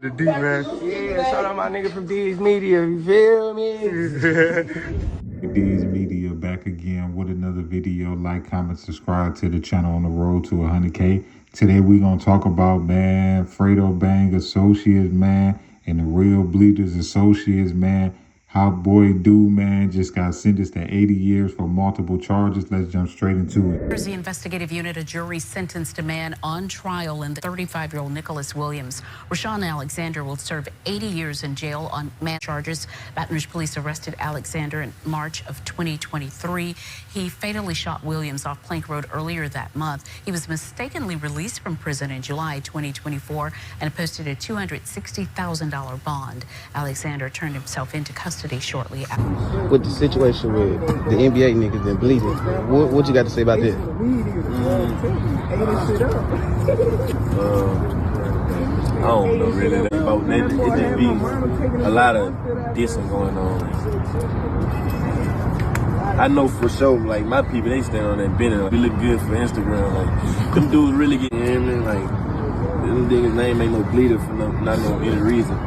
The D, man. Yeah, shout out my nigga from D's Media, you feel me? D's Media back again with another video. Like, comment, subscribe to the channel on the road to 100K. Today we gonna talk about, man, Fredo Bang Associates, man, and the Real Bleeders Associates, man. Hotboydue, man, just got sentenced to 80 years for multiple charges. Let's jump straight into it. The investigative unit, a jury sentenced a man on trial in the 35-year-old Nicholas Williams. Rashawn Alexander will serve 80 years in jail on man charges. Baton Rouge police arrested Alexander in March of 2023. He fatally shot Williams off Plank Road earlier that month. He was mistakenly released from prison in July 2024 and posted a $260,000 bond. Alexander turned himself into custody shortly after. With the situation with the NBA niggas and bleeding, what you got to say about that? I don't know really about that. It just be a lot of dissing going on. I know for sure, like, my people, they stand on that bending. We look good for Instagram. Like, them dudes really get in, like, them niggas' name ain't no bleeder for not no any reason.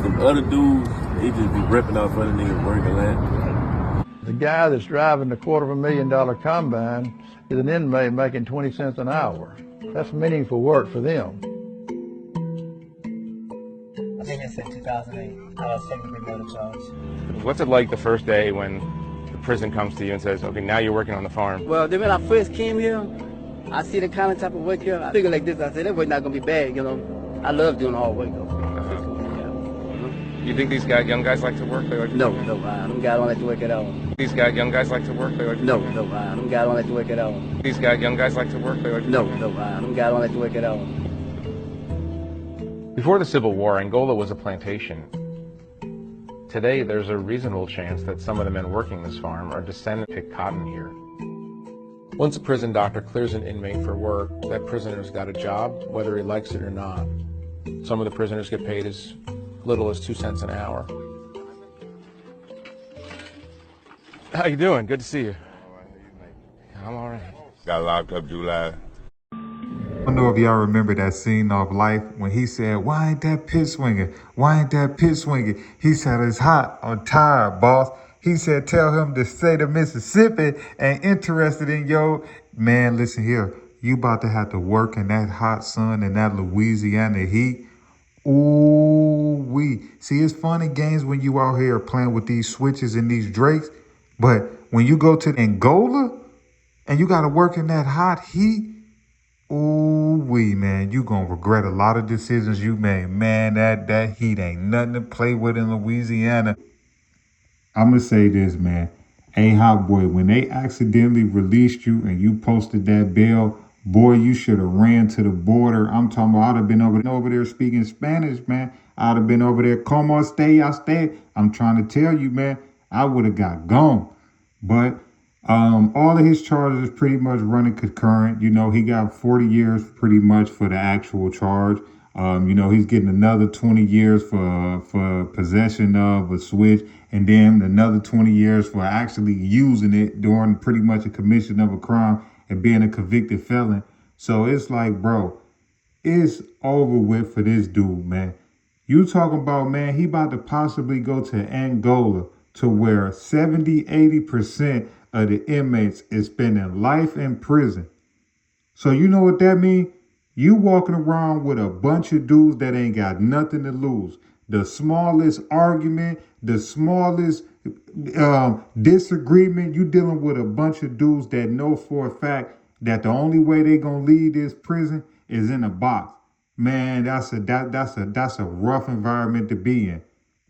Them other dudes, they just be ripping off other niggas working land. The guy that's driving the $250,000 combine is an inmate making 20 cents an hour. That's meaningful work for them. I think it's in 2008. I was technically murder charge. What's it like the first day when the prison comes to you and says, okay, now you're working on the farm? Well, then when I first came here, I see the kind of type of work here. I figured like this, I said, that work not going to be bad, you know. I love doing hard work, though. You think these young guys like to work? They like to No, work? them guys don't like to work at all. These young guys like to work? They like to No, work? them guys don't like to work at all. These young guys like to work? They like to No, work? them guys don't like to work at all. Before the Civil War, Angola was a plantation. Today, there's a reasonable chance that some of the men working this farm are descendants who pick cotton here. Once a prison doctor clears an inmate for work, that prisoner's got a job, whether he likes it or not. Some of the prisoners get paid as little as 2 cents an hour. How you doing? Good to see you. I'm all right. Got locked up July. I don't know if y'all remember that scene of Life when he said, why ain't that pitch swinging? Why ain't that pitch swinging? He said, it's hot. I'm tired, boss. He said, tell him the state of Mississippi ain't interested in yo. Man, listen here. You about to have to work in that hot sun and that Louisiana heat. Ooh wee. See, it's fun and games when you out here playing with these switches and these drakes. But when you go to Angola and you got to work in that hot heat, ooh wee, man, you gonna regret a lot of decisions you made. Man, that heat ain't nothing to play with in Louisiana. I'm gonna say this, man. Hey, hot boy, when they accidentally released you and you posted that bail, boy, you should have ran to the border. I'm talking about, I'd have been over there speaking Spanish, man. I'd have been over there, como stay, I stay. I'm trying to tell you, man, I would have got gone. But all of his charges pretty much running concurrent. You know, he got 40 years pretty much for the actual charge. You know, he's getting another 20 years for possession of a switch, and then another 20 years for actually using it during pretty much a commission of a crime and being a convicted felon. So it's like, bro, it's over with for this dude, man. You talking about, man, he about to possibly go to Angola to where 70-80% of the inmates is spending life in prison. So you know what that means? You walking around with a bunch of dudes that ain't got nothing to lose. The smallest argument, the smallest disagreement, you dealing with a bunch of dudes that know for a fact that the only way they gonna leave this prison is in a box. Man, that's a rough environment to be in.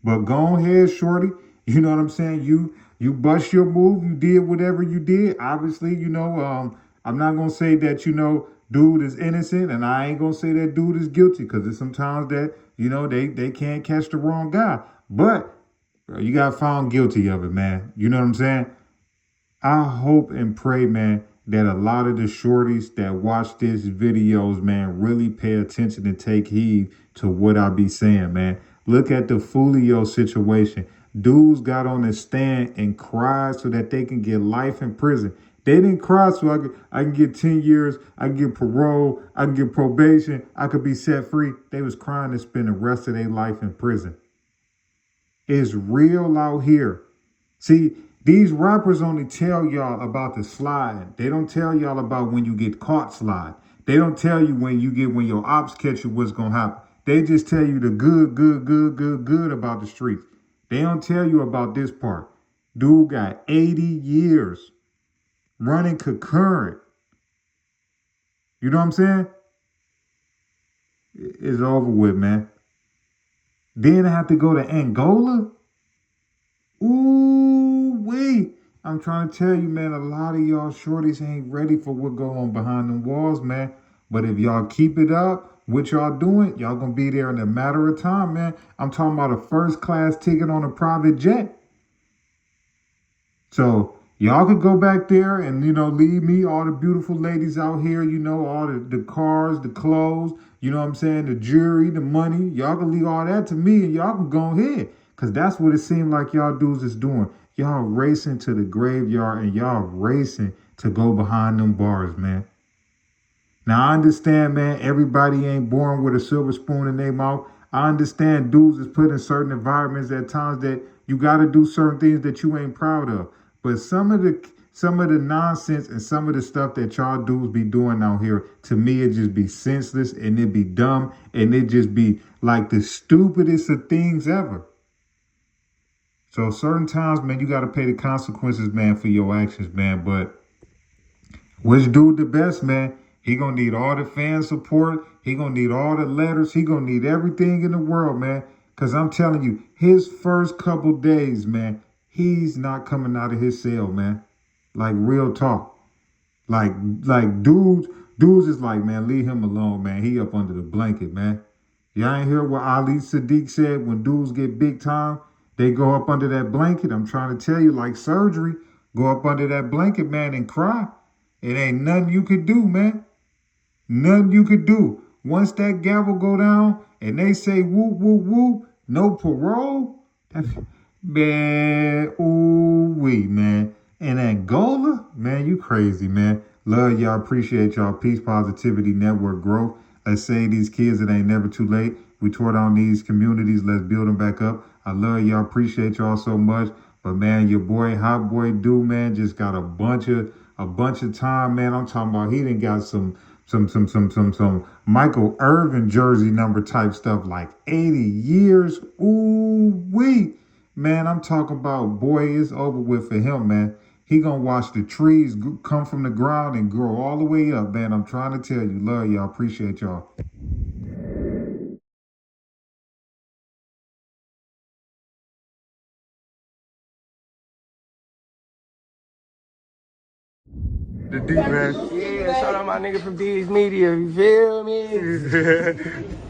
But go ahead, shorty. You know what I'm saying? You bust your move. You did whatever you did. Obviously, you know, I'm not gonna say that, you know, dude is innocent, and I ain't gonna say that dude is guilty, because there's sometimes that, you know, they can't catch the wrong guy. But you got found guilty of it, man. You know what I'm saying? I hope and pray, man, that a lot of the shorties that watch these videos, man, really pay attention and take heed to what I be saying, man. Look at the Fulio situation. Dudes got on the stand and cried so that they can get life in prison. They didn't cry so I can get 10 years, I can get parole, I can get probation, I could be set free. They was crying to spend the rest of their life in prison. It's real out here. See, these rappers only tell y'all about the slide. They don't tell y'all about when you get caught slide. They don't tell you when your ops catch you what's gonna happen. They just tell you the good about the streets. They don't tell you about this part. Dude got 80 years running concurrent. You know what I'm saying? It's over with, man. Then I have to go to Angola? Ooh, wait. I'm trying to tell you, man, a lot of y'all shorties ain't ready for what go on behind them walls, man. But if y'all keep it up, what y'all doing, y'all gonna be there in a matter of time, man. I'm talking about a first class ticket on a private jet. So y'all could go back there and, leave me, all the beautiful ladies out here, all the cars, the clothes, you know what I'm saying, the jewelry, the money. Y'all can leave all that to me and y'all can go ahead. Because that's what it seemed like y'all dudes is doing. Y'all racing to the graveyard and y'all racing to go behind them bars, man. Now, I understand, man, everybody ain't born with a silver spoon in their mouth. I understand dudes is put in certain environments at times that you got to do certain things that you ain't proud of. But some of the nonsense and some of the stuff that y'all dudes be doing out here, to me, it just be senseless and it be dumb and it just be like the stupidest of things ever. So certain times, man, you got to pay the consequences, man, for your actions, man. But which dude the best, man? He gonna need all the fan support. He gonna need all the letters. He gonna need everything in the world, man. Because I'm telling you, his first couple days, man, he's not coming out of his cell, man. Like, real talk. Like dudes is like, man, leave him alone, man. He up under the blanket, man. Y'all ain't hear what Ali Sadiq said when dudes get big time? They go up under that blanket. I'm trying to tell you, like surgery, go up under that blanket, man, and cry. It ain't nothing you could do, man. Nothing you could do. Once that gavel go down and they say whoop, whoop, whoop, no parole, man, ooh-wee, man. In Angola, man, you crazy, man. Love y'all, appreciate y'all. Peace, positivity, network growth. Let's save these kids. It ain't never too late. We tore down these communities. Let's build them back up. I love y'all, appreciate y'all so much. But man, your boy Hotboydue, man, just got a bunch of time, man. I'm talking about he done got some Michael Irvin jersey number type stuff, like 80 years. Ooh-wee. Man, I'm talking about, boy, it's over with for him, man. He gonna watch the trees come from the ground and grow all the way up, man. I'm trying to tell you. Love y'all. Appreciate y'all. The deep man. Yeah, shout out my nigga from D's Media, you feel me?